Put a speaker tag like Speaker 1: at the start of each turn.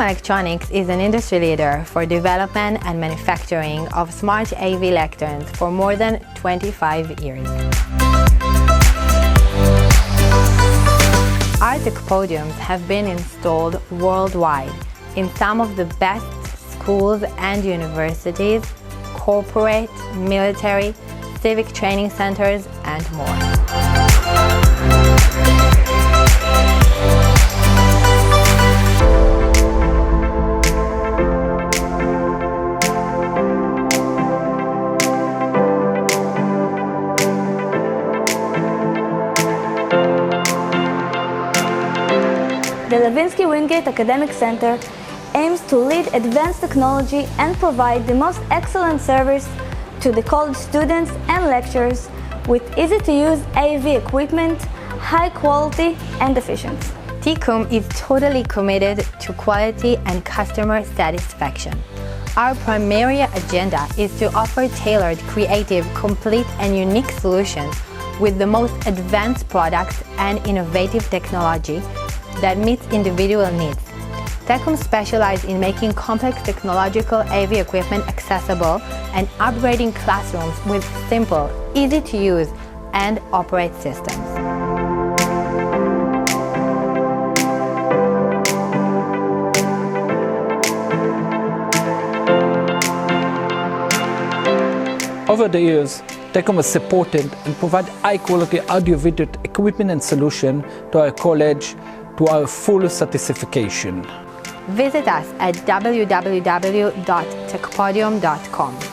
Speaker 1: Tecom Electronics is an industry leader for development and manufacturing of smart AV lecterns for more than 25 years. Our TecPodiums have been installed worldwide in some of the best schools and universities, corporate, military, civic training centers, and more.
Speaker 2: The Levinsky Wingate Academic Center aims to lead advanced technology and provide the most excellent service to the college students and lecturers with easy-to-use AV equipment, high quality and efficient.
Speaker 1: Tecom is totally committed to quality and customer satisfaction. Our primary agenda is to offer tailored, creative, complete and unique solutions with the most advanced products and innovative technology that meets individual needs. Tecom specializes in making complex technological AV equipment accessible and upgrading classrooms with simple, easy-to-use and operate systems.
Speaker 3: Over the years, Tecom has supported and provided high-quality audio-video equipment and solution to our college to our full certification.
Speaker 1: Visit us at www.tecpodium.com.